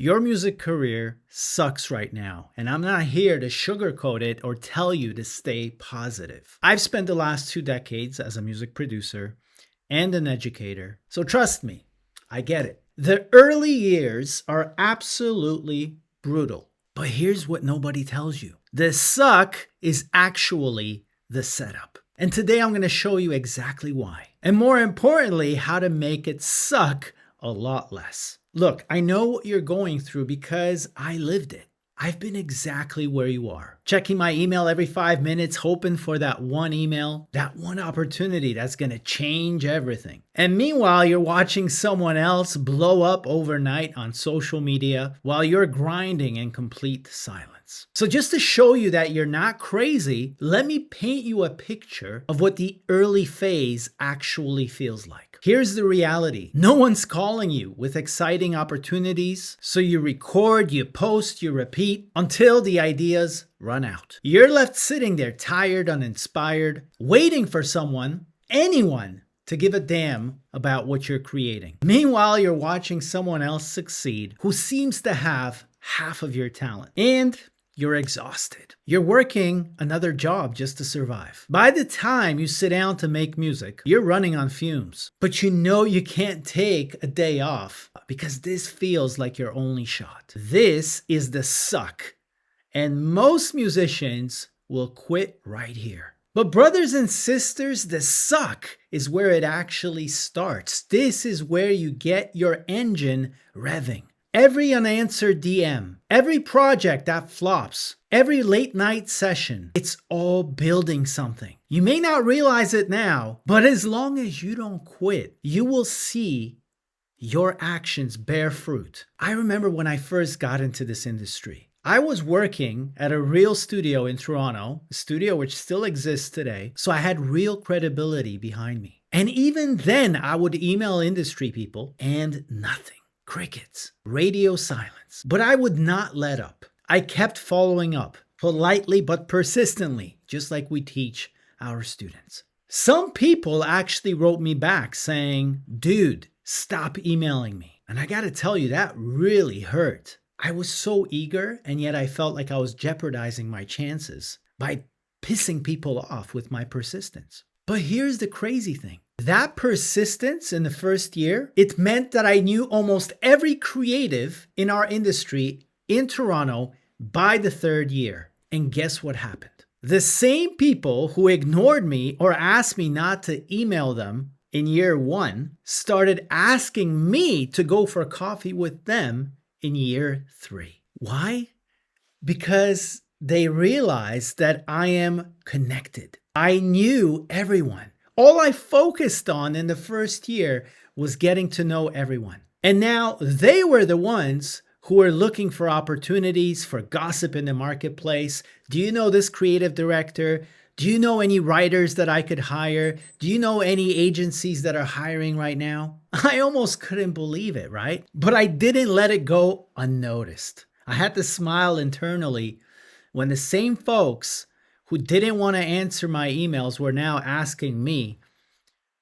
Your music career sucks right now, and I'm not here to sugarcoat it or tell you to stay positive. I've spent the last 2 decades as a music producer and an educator, so trust me, I get it. The early years are absolutely brutal, but here's what nobody tells you. The suck is actually the setup. And today I'm going to show you exactly why, and more importantly, how to make it suck a lot less. Look, I know what you're going through because I lived it. I've been exactly where you are. Checking my email every 5 minutes, hoping for that one email, that one opportunity that's going to change everything. And meanwhile, you're watching someone else blow up overnight on social media while you're grinding in complete silence. So just to show you that you're not crazy, let me paint you a picture of what the early phase actually feels like. Here's the reality. No one's calling you with exciting opportunities, so you record, you post, you repeat until the ideas run out. You're left sitting there tired, uninspired, waiting for someone, anyone, to give a damn about what you're creating. Meanwhile, you're watching someone else succeed who seems to have half of your talent. And you're exhausted. You're working another job just to survive. By the time you sit down to make music, you're running on fumes. But you know you can't take a day off because this feels like your only shot. This is the suck. And most musicians will quit right here. But brothers and sisters, the suck is where it actually starts. This is where you get your engine revving. Every unanswered DM, every project that flops, every late night session, it's all building something. You may not realize it now, but as long as you don't quit, you will see your actions bear fruit. I remember when I first got into this industry. I was working at a real studio in Toronto, a studio which still exists today, so I had real credibility behind me. And even then, I would email industry people and nothing. Crickets, radio silence. But I would not let up. I kept following up, politely but persistently, just like we teach our students. Some people actually wrote me back saying, "Dude, stop emailing me." And I gotta tell you, that really hurt. I was so eager, and yet I felt like I was jeopardizing my chances by pissing people off with my persistence. But here's the crazy thing. That persistence in the first year, it meant that I knew almost every creative in our industry in Toronto by the third year. And guess what happened? The same people who ignored me or asked me not to email them in year one started asking me to go for coffee with them in year 3. Why? Because they realized that I am connected. I knew everyone. All I focused on in the first year was getting to know everyone. And now they were the ones who were looking for opportunities, for gossip in the marketplace. Do you know this creative director? Do you know any writers that I could hire? Do you know any agencies that are hiring right now? I almost couldn't believe it, right? But I didn't let it go unnoticed. I had to smile internally when the same folks who didn't want to answer my emails were now asking me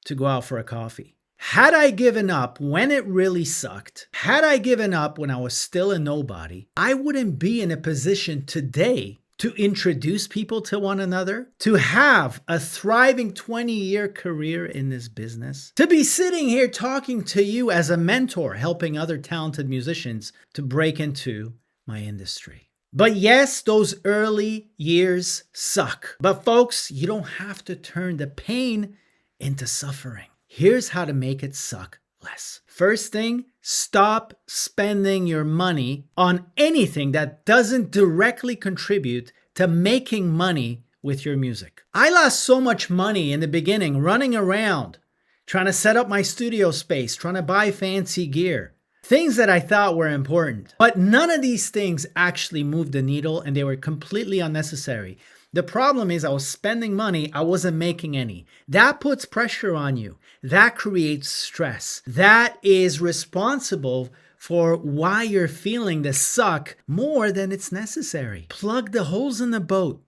to go out for a coffee. Had I given up when it really sucked, had I given up when I was still a nobody, I wouldn't be in a position today to introduce people to one another, to have a thriving 20-year career in this business, to be sitting here talking to you as a mentor, helping other talented musicians to break into my industry. But yes, those early years suck. But folks, you don't have to turn the pain into suffering. Here's how to make it suck less. First thing, stop spending your money on anything that doesn't directly contribute to making money with your music. I lost so much money in the beginning running around, trying to set up my studio space, trying to buy fancy gear. Things that I thought were important. But none of these things actually moved the needle, and they were completely unnecessary. The problem is I was spending money, I wasn't making any. That puts pressure on you. That creates stress. That is responsible for why you're feeling the suck more than it's necessary. Plug the holes in the boat.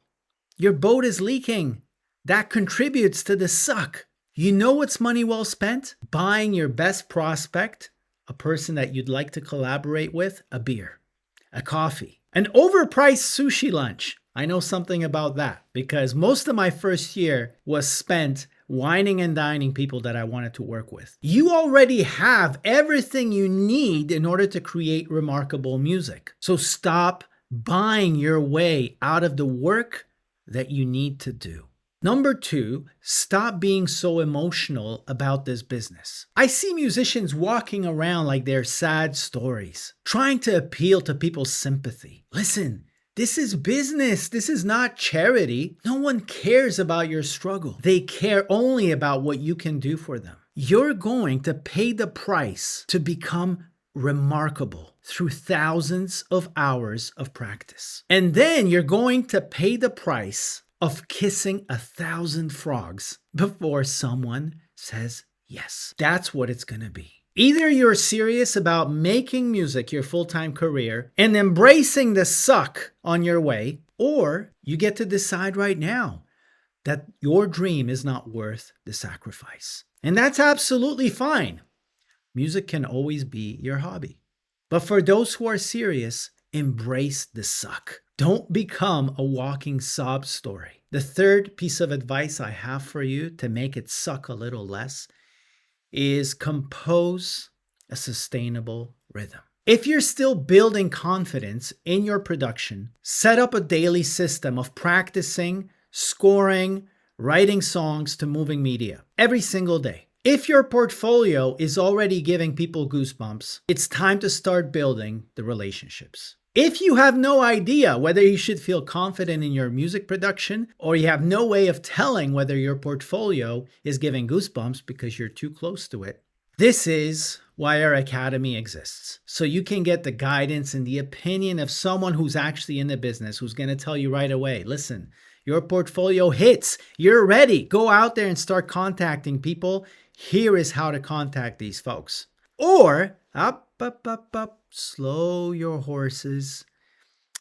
Your boat is leaking. That contributes to the suck. You know what's money well spent? Buying your best prospect a person that you'd like to collaborate with, a beer, a coffee, an overpriced sushi lunch. I know something about that because most of my first year was spent whining and dining people that I wanted to work with. You already have everything you need in order to create remarkable music. So stop buying your way out of the work that you need to do. Number 2, stop being so emotional about this business. I see musicians walking around like they're sad stories, trying to appeal to people's sympathy. Listen, this is business. This is not charity. No one cares about your struggle. They care only about what you can do for them. You're going to pay the price to become remarkable through thousands of hours of practice. And then you're going to pay the price of kissing 1,000 frogs before someone says yes. That's what it's going to be. Either you're serious about making music your full-time career and embracing the suck on your way, or you get to decide right now that your dream is not worth the sacrifice. And that's absolutely fine. Music can always be your hobby. But for those who are serious, embrace the suck. Don't become a walking sob story. The third piece of advice I have for you to make it suck a little less is compose a sustainable rhythm. If you're still building confidence in your production, set up a daily system of practicing, scoring, writing songs to moving media every single day. If your portfolio is already giving people goosebumps, it's time to start building the relationships. If you have no idea whether you should feel confident in your music production, or you have no way of telling whether your portfolio is giving goosebumps because you're too close to it, this is why our academy exists. So you can get the guidance and the opinion of someone who's actually in the business, who's going to tell you right away, listen, your portfolio hits, you're ready, go out there and start contacting people. Here is how to contact these folks. Or, up, slow your horses.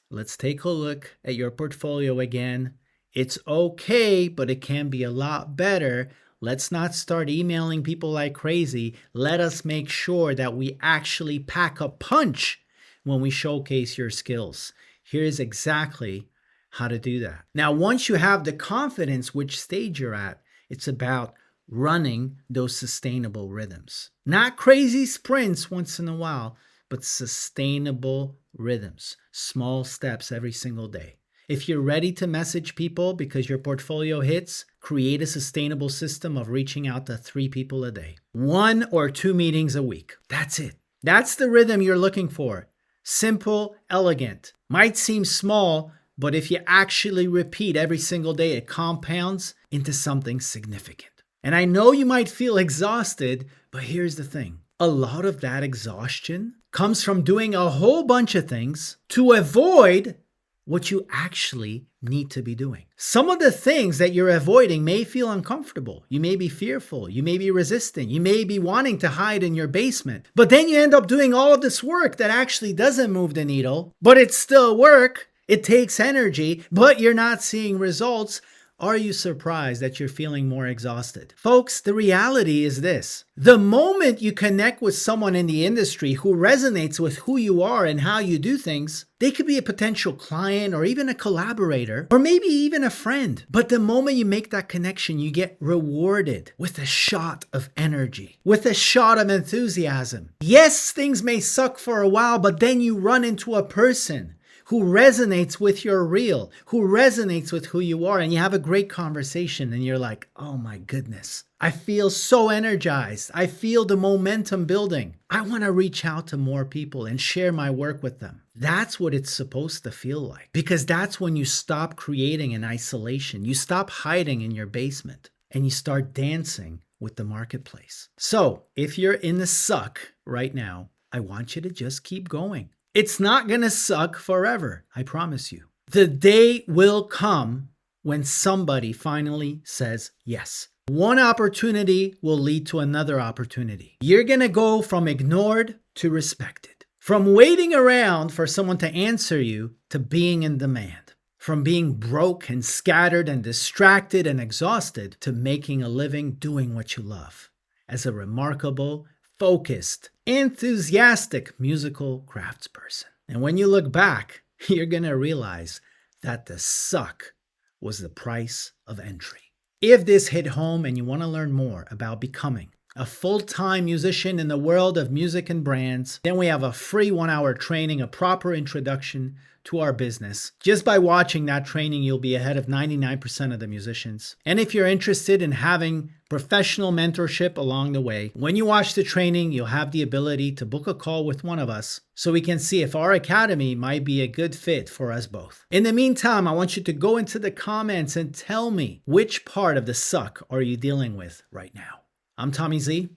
Let's take a look at your portfolio again. It's okay, but it can be a lot better. Let's not start emailing people like crazy. Let us make sure that we actually pack a punch when we showcase your skills. Here's exactly how to do that. Now, once you have the confidence which stage you're at, it's about running those sustainable rhythms. Not crazy sprints once in a while, but sustainable rhythms. Small steps every single day. If you're ready to message people because your portfolio hits, create a sustainable system of reaching out to 3 people a day. 1 or 2 meetings a week. That's it. That's the rhythm you're looking for. Simple, elegant. Might seem small, but if you actually repeat every single day, it compounds into something significant. And I know you might feel exhausted, but here's the thing. A lot of that exhaustion comes from doing a whole bunch of things to avoid what you actually need to be doing. Some of the things that you're avoiding may feel uncomfortable. You may be fearful. You may be resistant. You may be wanting to hide in your basement. But then you end up doing all of this work that actually doesn't move the needle, but it's still work. It takes energy, but you're not seeing results. Are you surprised that you're feeling more exhausted? Folks, the reality is this. The moment you connect with someone in the industry who resonates with who you are and how you do things, they could be a potential client or even a collaborator or maybe even a friend. But the moment you make that connection, you get rewarded with a shot of energy, with a shot of enthusiasm. Yes, things may suck for a while, but then you run into a person who resonates with your real, who resonates with who you are, and you have a great conversation and you're like, oh my goodness, I feel so energized. I feel the momentum building. I want to reach out to more people and share my work with them. That's what it's supposed to feel like, because that's when you stop creating in isolation. You stop hiding in your basement and you start dancing with the marketplace. So if you're in the suck right now, I want you to just keep going. It's not going to suck forever, I promise you. The day will come when somebody finally says yes. One opportunity will lead to another opportunity. You're going to go from ignored to respected. From waiting around for someone to answer you to being in demand. From being broke and scattered and distracted and exhausted to making a living doing what you love as a remarkable focused, enthusiastic musical craftsperson. And when you look back, you're going to realize that the suck was the price of entry. If this hit home and you want to learn more about becoming a full-time musician in the world of music and brands, then we have a free 1-hour training, a proper introduction to our business. Just by watching that training, you'll be ahead of 99% of the musicians. And if you're interested in having professional mentorship along the way, when you watch the training, you'll have the ability to book a call with one of us so we can see if our academy might be a good fit for us both. In the meantime, I want you to go into the comments and tell me which part of the suck are you dealing with right now. I'm Tommy Z.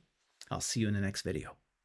I'll see you in the next video.